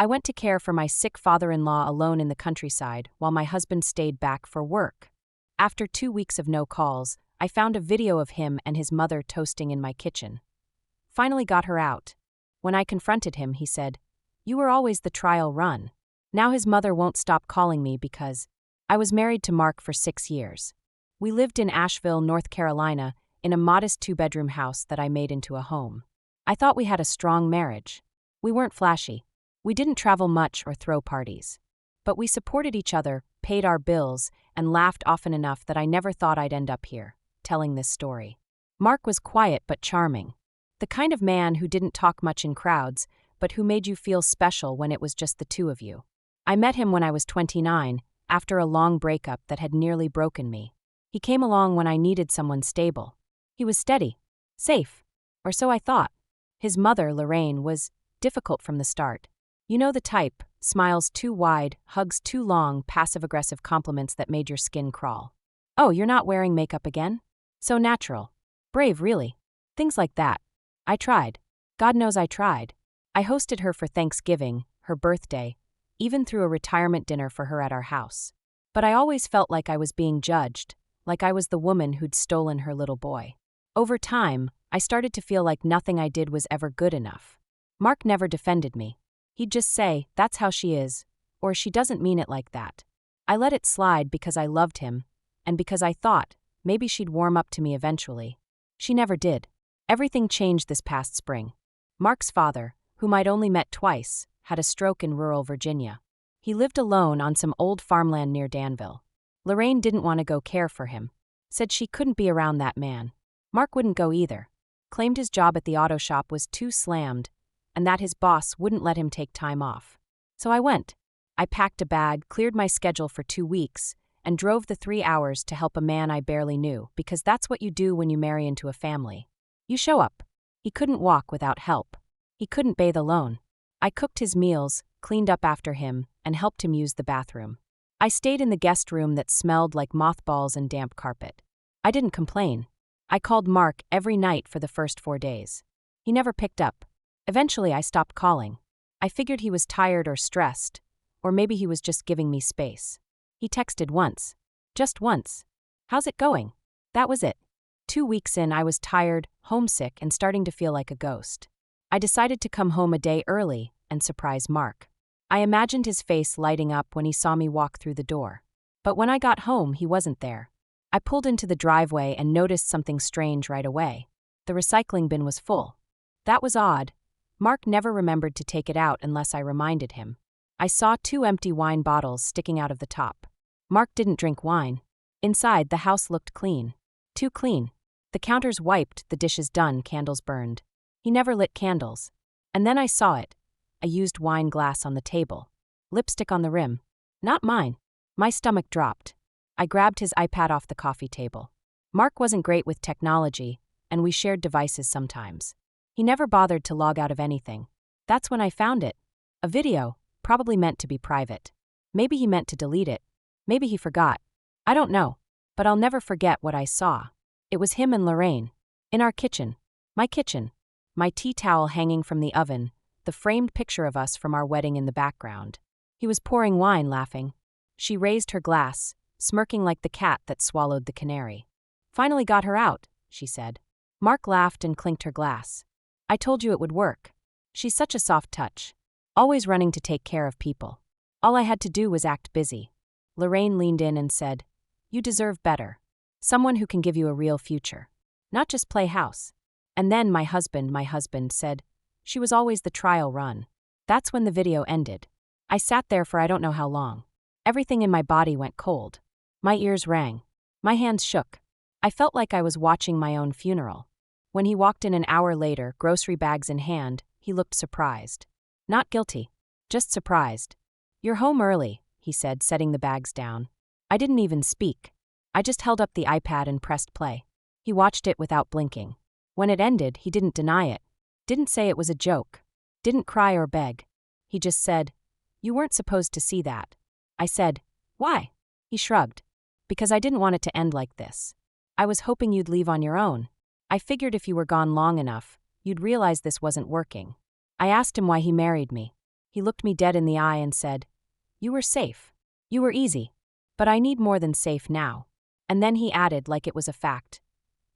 I went to care for my sick father-in-law alone in the countryside while my husband stayed back for work. After 2 weeks of no calls, I found a video of him and his mother toasting in my kitchen. Finally got her out. When I confronted him, he said, "You were always the trial run." Now his mother won't stop calling me because I was married to Mark for 6 years. We lived in Asheville, North Carolina, in a modest 2-bedroom house that I made into a home. I thought we had a strong marriage. We weren't flashy. We didn't travel much or throw parties. But we supported each other, paid our bills, and laughed often enough that I never thought I'd end up here, telling this story. Mark was quiet but charming. The kind of man who didn't talk much in crowds, but who made you feel special when it was just the two of you. I met him when I was 29, after a long breakup that had nearly broken me. He came along when I needed someone stable. He was steady, safe, or so I thought. His mother, Lorraine, was difficult from the start. You know the type, smiles too wide, hugs too long, passive-aggressive compliments that made your skin crawl. "Oh, you're not wearing makeup again? So natural. Brave, really." Things like that. I tried. God knows I tried. I hosted her for Thanksgiving, her birthday, even threw a retirement dinner for her at our house. But I always felt like I was being judged, like I was the woman who'd stolen her little boy. Over time, I started to feel like nothing I did was ever good enough. Mark never defended me. He'd just say, "That's how she is," or "She doesn't mean it like that." I let it slide because I loved him, and because I thought, maybe she'd warm up to me eventually. She never did. Everything changed this past spring. Mark's father, whom I'd only met twice, had a stroke in rural Virginia. He lived alone on some old farmland near Danville. Lorraine didn't want to go care for him. Said she couldn't be around that man. Mark wouldn't go either. Claimed his job at the auto shop was too slammed, and that his boss wouldn't let him take time off. So I went. I packed a bag, cleared my schedule for 2 weeks, and drove the 3 hours to help a man I barely knew, because that's what you do when you marry into a family. You show up. He couldn't walk without help. He couldn't bathe alone. I cooked his meals, cleaned up after him, and helped him use the bathroom. I stayed in the guest room that smelled like mothballs and damp carpet. I didn't complain. I called Mark every night for the first 4 days. He never picked up. Eventually, I stopped calling. I figured he was tired or stressed, or maybe he was just giving me space. He texted once. Just once. "How's it going?" That was it. 2 weeks in, I was tired, homesick, and starting to feel like a ghost. I decided to come home a day early and surprise Mark. I imagined his face lighting up when he saw me walk through the door. But when I got home, he wasn't there. I pulled into the driveway and noticed something strange right away. The recycling bin was full. That was odd. Mark never remembered to take it out unless I reminded him. I saw 2 empty wine bottles sticking out of the top. Mark didn't drink wine. Inside, the house looked clean. Too clean. The counters wiped, the dishes done, candles burned. He never lit candles. And then I saw it. A used wine glass on the table. Lipstick on the rim. Not mine. My stomach dropped. I grabbed his iPad off the coffee table. Mark wasn't great with technology, and we shared devices sometimes. He never bothered to log out of anything. That's when I found it. A video, probably meant to be private. Maybe he meant to delete it. Maybe he forgot. I don't know. But I'll never forget what I saw. It was him and Lorraine. In our kitchen. My kitchen. My tea towel hanging from the oven, the framed picture of us from our wedding in the background. He was pouring wine, laughing. She raised her glass, smirking like the cat that swallowed the canary. "Finally got her out," she said. Mark laughed and clinked her glass. "I told you it would work." She's such a soft touch. Always running to take care of people. All I had to do was act busy. Lorraine leaned in and said, "You deserve better. Someone who can give you a real future. Not just play house." And then my husband said, "She was always the trial run." That's when the video ended. I sat there for I don't know how long. Everything in my body went cold. My ears rang. My hands shook. I felt like I was watching my own funeral. When he walked in an hour later, grocery bags in hand, he looked surprised. Not guilty. Just surprised. "You're home early," he said, setting the bags down. I didn't even speak. I just held up the iPad and pressed play. He watched it without blinking. When it ended, he didn't deny it. Didn't say it was a joke. Didn't cry or beg. He just said, "You weren't supposed to see that." I said, "Why?" He shrugged. "Because I didn't want it to end like this. I was hoping you'd leave on your own. I figured if you were gone long enough, you'd realize this wasn't working." I asked him why he married me. He looked me dead in the eye and said, "You were safe. You were easy. But I need more than safe now." And then he added, like it was a fact,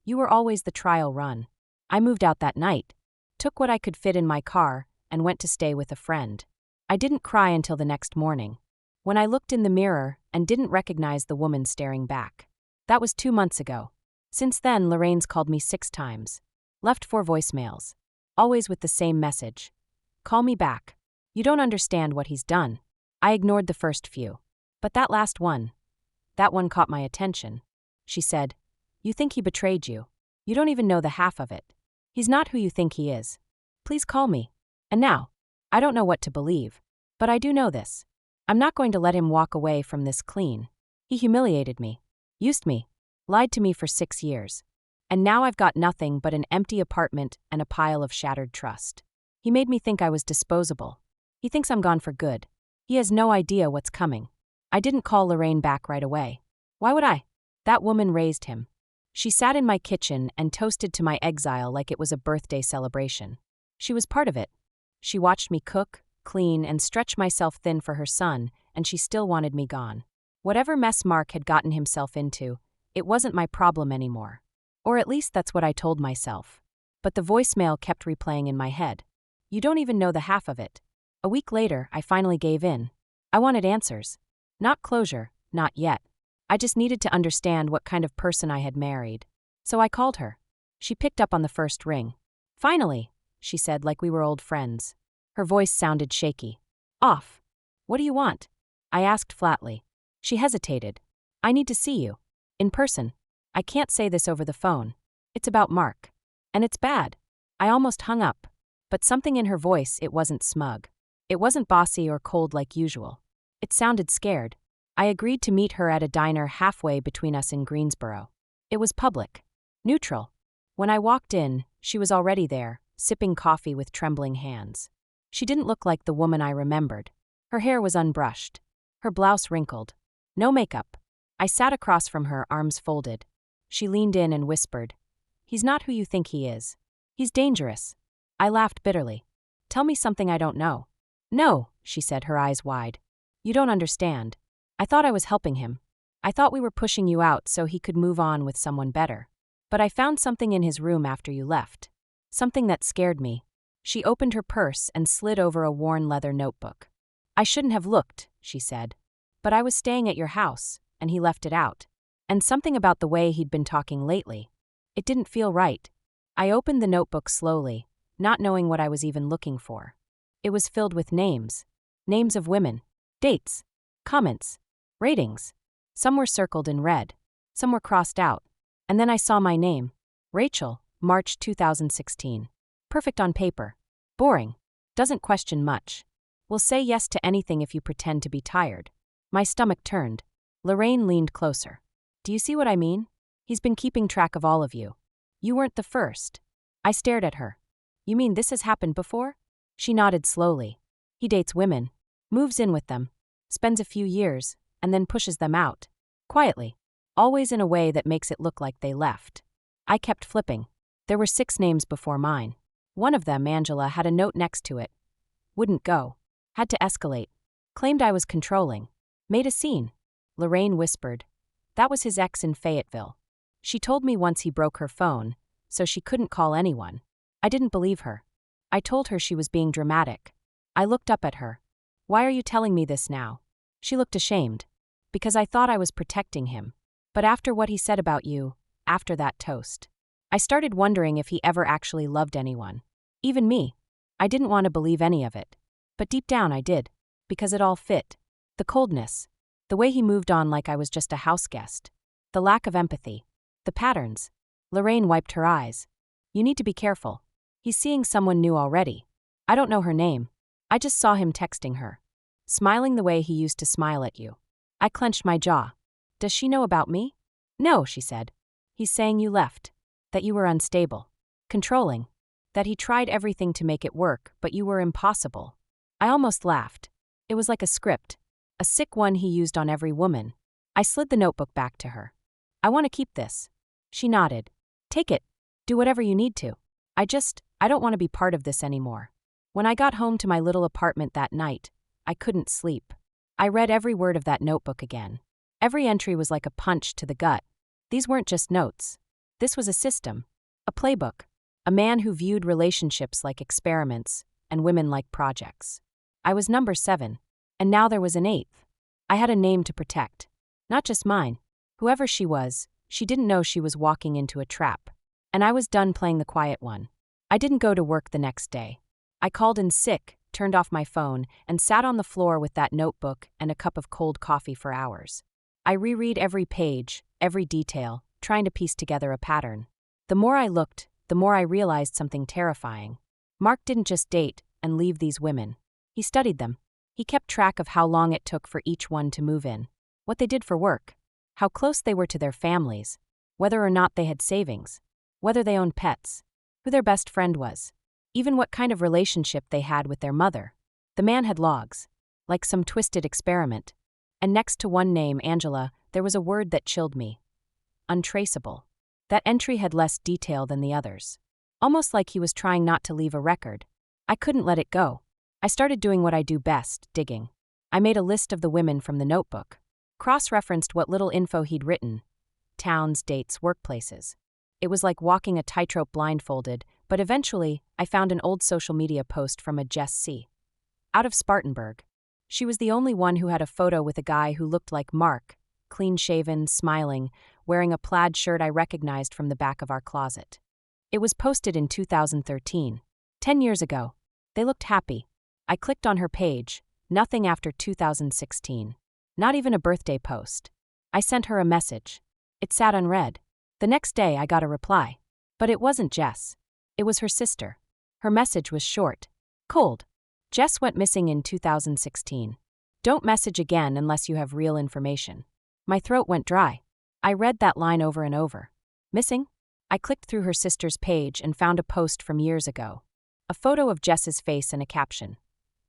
"You were always the trial run." I moved out that night, took what I could fit in my car, and went to stay with a friend. I didn't cry until the next morning, when I looked in the mirror and didn't recognize the woman staring back. That was 2 months ago. Since then, Lorraine's called me 6 times. Left 4 voicemails. Always with the same message. "Call me back. You don't understand what he's done." I ignored the first few. But that last one, that one caught my attention. She said, "You think he betrayed you. You don't even know the half of it. He's not who you think he is. Please call me." And now, I don't know what to believe. But I do know this. I'm not going to let him walk away from this clean. He humiliated me, used me, lied to me for 6 years. And now I've got nothing but an empty apartment and a pile of shattered trust. He made me think I was disposable. He thinks I'm gone for good. He has no idea what's coming. I didn't call Lorraine back right away. Why would I? That woman raised him. She sat in my kitchen and toasted to my exile like it was a birthday celebration. She was part of it. She watched me cook, clean, and stretch myself thin for her son, and she still wanted me gone. Whatever mess Mark had gotten himself into, it wasn't my problem anymore. Or at least that's what I told myself. But the voicemail kept replaying in my head. "You don't even know the half of it." A week later, I finally gave in. I wanted answers. Not closure, not yet. I just needed to understand what kind of person I had married. So I called her. She picked up on the first ring. "Finally," she said, like we were old friends. Her voice sounded shaky. "Off. What do you want?" I asked flatly. She hesitated. "I need to see you. In person. I can't say this over the phone. It's about Mark. And it's bad." I almost hung up. But something in her voice, it wasn't smug. It wasn't bossy or cold like usual. It sounded scared. I agreed to meet her at a diner halfway between us in Greensboro. It was public. Neutral. When I walked in, she was already there, sipping coffee with trembling hands. She didn't look like the woman I remembered. Her hair was unbrushed. Her blouse wrinkled. No makeup. I sat across from her, arms folded. She leaned in and whispered, "He's not who you think he is. He's dangerous." I laughed bitterly. "Tell me something I don't know." "No," she said, her eyes wide. "You don't understand. I thought I was helping him. I thought we were pushing you out so he could move on with someone better. But I found something in his room after you left. Something that scared me." She opened her purse and slid over a worn leather notebook. "I shouldn't have looked," she said. "But I was staying at your house, and he left it out. And something about the way he'd been talking lately. It didn't feel right." I opened the notebook slowly, not knowing what I was even looking for. It was filled with names. Names of women. Dates. Comments. Ratings. Some were circled in red. Some were crossed out. And then I saw my name. Rachel, March 2016. Perfect on paper. Boring. Doesn't question much. Will say yes to anything if you pretend to be tired. My stomach turned. Lorraine leaned closer. "Do you see what I mean? He's been keeping track of all of you. You weren't the first." I stared at her. "You mean this has happened before?" She nodded slowly. "He dates women, moves in with them, spends a few years, and then pushes them out. Quietly. Always in a way that makes it look like they left." I kept flipping. There were 6 names before mine. One of them, Angela, had a note next to it. Wouldn't go. Had to escalate. Claimed I was controlling. Made a scene. Lorraine whispered. That was his ex in Fayetteville. She told me once he broke her phone, so she couldn't call anyone. I didn't believe her. I told her she was being dramatic. I looked up at her. "Why are you telling me this now?" She looked ashamed. "Because I thought I was protecting him. But after what he said about you, after that toast, I started wondering if he ever actually loved anyone. Even me. I didn't want to believe any of it. But deep down I did. Because it all fit. The coldness. The way he moved on like I was just a house guest. The lack of empathy. The patterns." Lorraine wiped her eyes. "You need to be careful. He's seeing someone new already. I don't know her name. I just saw him texting her. Smiling the way he used to smile at you." I clenched my jaw. "Does she know about me?" "No," she said. "He's saying you left. That you were unstable. Controlling. That he tried everything to make it work, but you were impossible." I almost laughed. It was like a script. A sick one he used on every woman. I slid the notebook back to her. "I want to keep this." She nodded. "Take it. Do whatever you need to. I don't want to be part of this anymore." When I got home to my little apartment that night, I couldn't sleep. I read every word of that notebook again. Every entry was like a punch to the gut. These weren't just notes. This was a system, a playbook, a man who viewed relationships like experiments and women like projects. I was number 7, and now there was an 8th. I had a name to protect. Not just mine. Whoever she was, she didn't know she was walking into a trap. And I was done playing the quiet one. I didn't go to work the next day. I called in sick, turned off my phone, and sat on the floor with that notebook and a cup of cold coffee for hours. I reread every page, every detail, trying to piece together a pattern. The more I looked, the more I realized something terrifying. Mark didn't just date and leave these women. He studied them. He kept track of how long it took for each one to move in, what they did for work, how close they were to their families, whether or not they had savings, whether they owned pets, who their best friend was, even what kind of relationship they had with their mother. The man had logs, like some twisted experiment. And next to one name, Angela, there was a word that chilled me. Untraceable. That entry had less detail than the others. Almost like he was trying not to leave a record. I couldn't let it go. I started doing what I do best, digging. I made a list of the women from the notebook. Cross-referenced what little info he'd written. Towns, dates, workplaces. It was like walking a tightrope blindfolded, but eventually, I found an old social media post from a Jess C. out of Spartanburg. She was the only one who had a photo with a guy who looked like Mark, clean-shaven, smiling, wearing a plaid shirt I recognized from the back of our closet. It was posted in 2013, 10 years ago. They looked happy. I clicked on her page, nothing after 2016. Not even a birthday post. I sent her a message. It sat unread. The next day I got a reply. But it wasn't Jess. It was her sister. Her message was short. Cold. Jess went missing in 2016. Don't message again unless you have real information. My throat went dry. I read that line over and over. Missing? I clicked through her sister's page and found a post from years ago. A photo of Jess's face and a caption.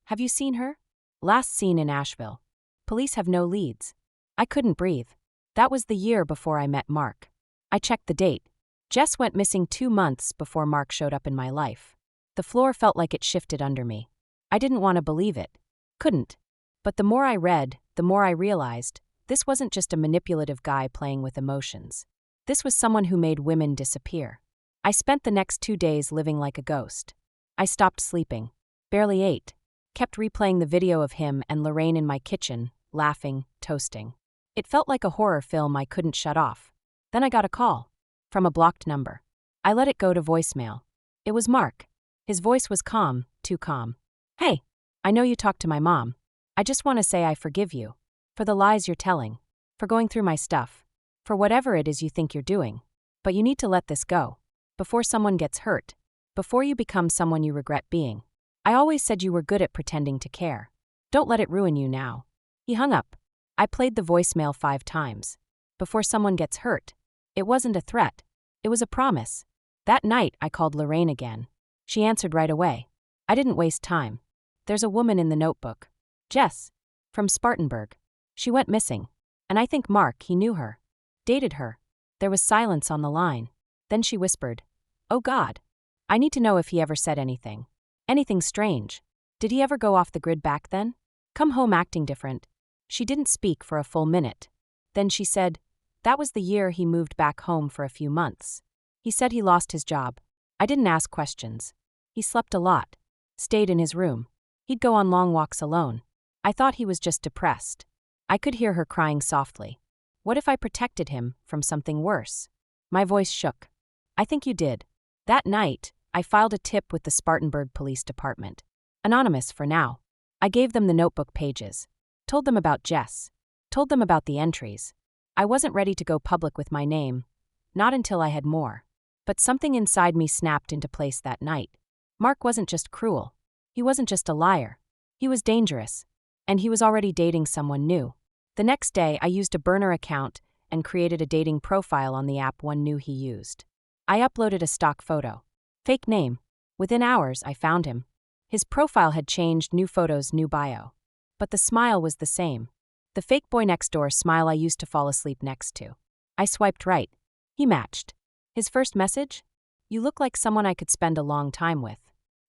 Have you seen her? Last seen in Asheville. Police have no leads. I couldn't breathe. That was the year before I met Mark. I checked the date. Jess went missing 2 months before Mark showed up in my life. The floor felt like it shifted under me. I didn't want to believe it. Couldn't. But the more I read, the more I realized, this wasn't just a manipulative guy playing with emotions. This was someone who made women disappear. I spent the next 2 days living like a ghost. I stopped sleeping. Barely ate. Kept replaying the video of him and Lorraine in my kitchen, laughing, toasting. It felt like a horror film I couldn't shut off. Then I got a call. From a blocked number. I let it go to voicemail. It was Mark. His voice was calm, too calm. Hey, I know you talked to my mom. I just want to say I forgive you. For the lies you're telling. For going through my stuff. For whatever it is you think you're doing. But you need to let this go. Before someone gets hurt. Before you become someone you regret being. I always said you were good at pretending to care. Don't let it ruin you now. He hung up. I played the voicemail 5 times. Before someone gets hurt. It wasn't a threat. It was a promise. That night, I called Lorraine again. She answered right away. I didn't waste time. There's a woman in the notebook. Jess. From Spartanburg. She went missing. And I think Mark, he knew her. Dated her. There was silence on the line. Then she whispered. Oh God. I need to know if he ever said anything. Anything strange. Did he ever go off the grid back then? Come home acting different. She didn't speak for a full minute. Then she said, that was the year he moved back home for a few months. He said he lost his job. I didn't ask questions. He slept a lot. Stayed in his room. He'd go on long walks alone. I thought he was just depressed. I could hear her crying softly. What if I protected him from something worse? My voice shook. I think you did. That night, I filed a tip with the Spartanburg Police Department. Anonymous for now. I gave them the notebook pages. Told them about Jess. Told them about the entries. I wasn't ready to go public with my name. Not until I had more. But something inside me snapped into place that night. Mark wasn't just cruel. He wasn't just a liar. He was dangerous. And he was already dating someone new. The next day, I used a burner account and created a dating profile on the app one knew he used. I uploaded a stock photo. Fake name. Within hours, I found him. His profile had changed, new photos, new bio. But the smile was the same. The fake boy next door smile I used to fall asleep next to. I swiped right. He matched. His first message? You look like someone I could spend a long time with.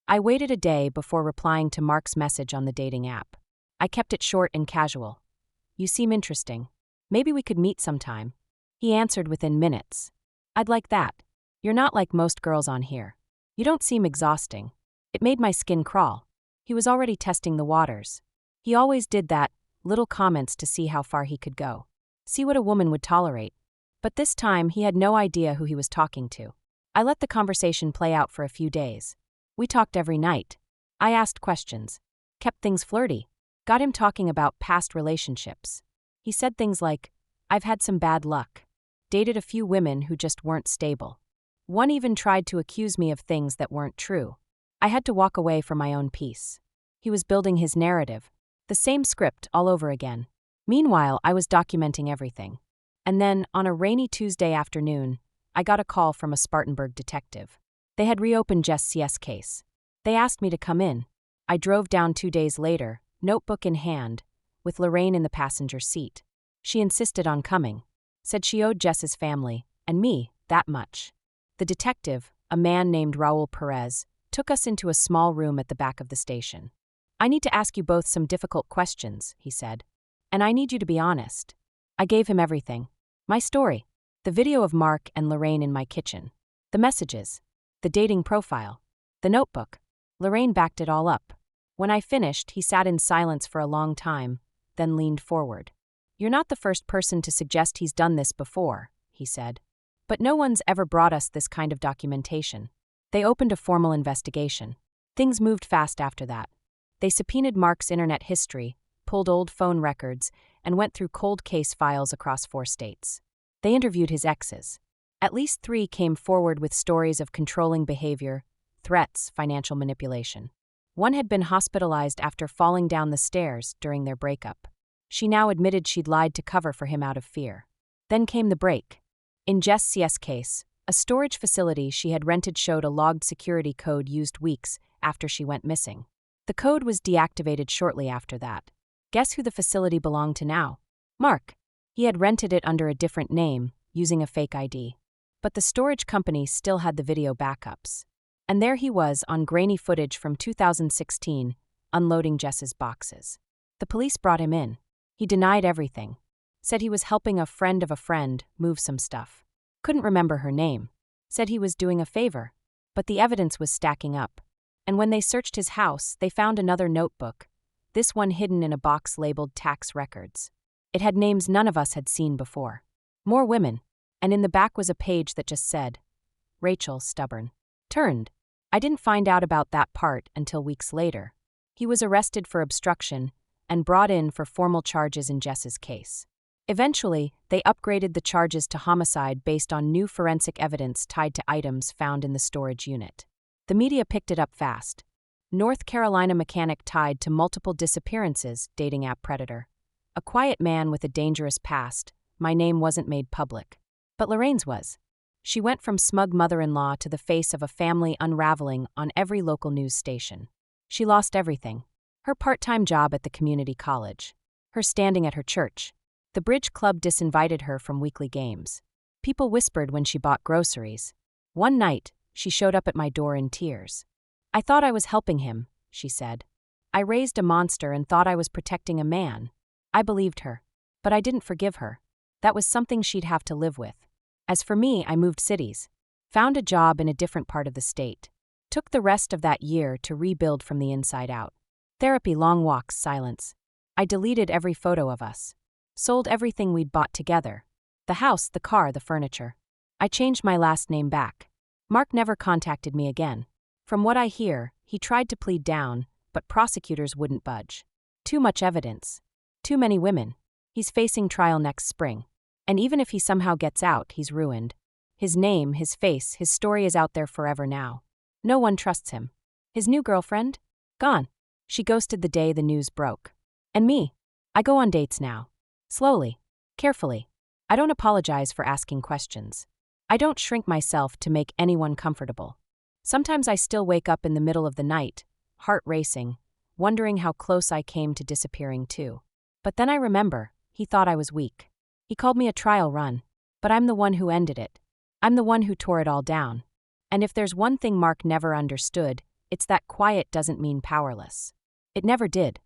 I waited a day before replying to Mark's message on the dating app. I kept it short and casual. "You seem interesting. Maybe we could meet sometime." He answered within minutes. "I'd like that. You're not like most girls on here. You don't seem exhausting." It made my skin crawl. He was already testing the waters. He always did that, little comments to see how far he could go. See what a woman would tolerate. But this time, he had no idea who he was talking to. I let the conversation play out for a few days. We talked every night. I asked questions. Kept things flirty. Got him talking about past relationships. He said things like, "I've had some bad luck. Dated a few women who just weren't stable. One even tried to accuse me of things that weren't true. I had to walk away for my own peace." He was building his narrative. The same script all over again. Meanwhile, I was documenting everything. And then, on a rainy Tuesday afternoon, I got a call from a Spartanburg detective. They had reopened Jess C.'s case. They asked me to come in. I drove down 2 days later, notebook in hand, with Lorraine in the passenger seat. She insisted on coming. Said she owed Jess's family, and me, that much. The detective, a man named Raul Perez, took us into a small room at the back of the station. "I need to ask you both some difficult questions," he said. "And I need you to be honest." I gave him everything. My story. The video of Mark and Lorraine in my kitchen. The messages. The dating profile. The notebook. Lorraine backed it all up. When I finished, he sat in silence for a long time, then leaned forward. "You're not the first person to suggest he's done this before," he said. "But no one's ever brought us this kind of documentation." They opened a formal investigation. Things moved fast after that. They subpoenaed Mark's internet history, pulled old phone records, and went through cold case files across 4 states. They interviewed his exes. At least 3 came forward with stories of controlling behavior, threats, financial manipulation. One had been hospitalized after falling down the stairs during their breakup. She now admitted she'd lied to cover for him out of fear. Then came the break. In Jess C.'s case, a storage facility she had rented showed a logged security code used weeks after she went missing. The code was deactivated shortly after that. Guess who the facility belonged to now? Mark. He had rented it under a different name, using a fake ID. But the storage company still had the video backups. And there he was on grainy footage from 2016, unloading Jess's boxes. The police brought him in. He denied everything. Said he was helping a friend move some stuff. Couldn't remember her name. Said he was doing a favor. But the evidence was stacking up. And when they searched his house, they found another notebook, this one hidden in a box labeled tax records. It had names none of us had seen before. More women. And in the back was a page that just said, "Rachel, stubborn. Turned." I didn't find out about that part until weeks later. He was arrested for obstruction and brought in for formal charges in Jess's case. Eventually, they upgraded the charges to homicide based on new forensic evidence tied to items found in the storage unit. The media picked it up fast. North Carolina mechanic tied to multiple disappearances, dating app predator. A quiet man with a dangerous past. My name wasn't made public. But Lorraine's was. She went from smug mother-in-law to the face of a family unraveling on every local news station. She lost everything. Her part-time job at the community college. Her standing at her church. The bridge club disinvited her from weekly games. People whispered when she bought groceries. One night, she showed up at my door in tears. "I thought I was helping him," she said. "I raised a monster and thought I was protecting a man." I believed her. But I didn't forgive her. That was something she'd have to live with. As for me, I moved cities. Found a job in a different part of the state. Took the rest of that year to rebuild from the inside out. Therapy, long walks, silence. I deleted every photo of us. Sold everything we'd bought together. The house, the car, the furniture. I changed my last name back. Mark never contacted me again. From what I hear, he tried to plead down, but prosecutors wouldn't budge. Too much evidence. Too many women. He's facing trial next spring. And even if he somehow gets out, he's ruined. His name, his face, his story is out there forever now. No one trusts him. His new girlfriend? Gone. She ghosted the day the news broke. And me? I go on dates now. Slowly. Carefully. I don't apologize for asking questions. I don't shrink myself to make anyone comfortable. Sometimes I still wake up in the middle of the night, heart racing, wondering how close I came to disappearing too. But then I remember, he thought I was weak. He called me a trial run, but I'm the one who ended it. I'm the one who tore it all down. And if there's one thing Mark never understood, It's that quiet doesn't mean powerless. It never did.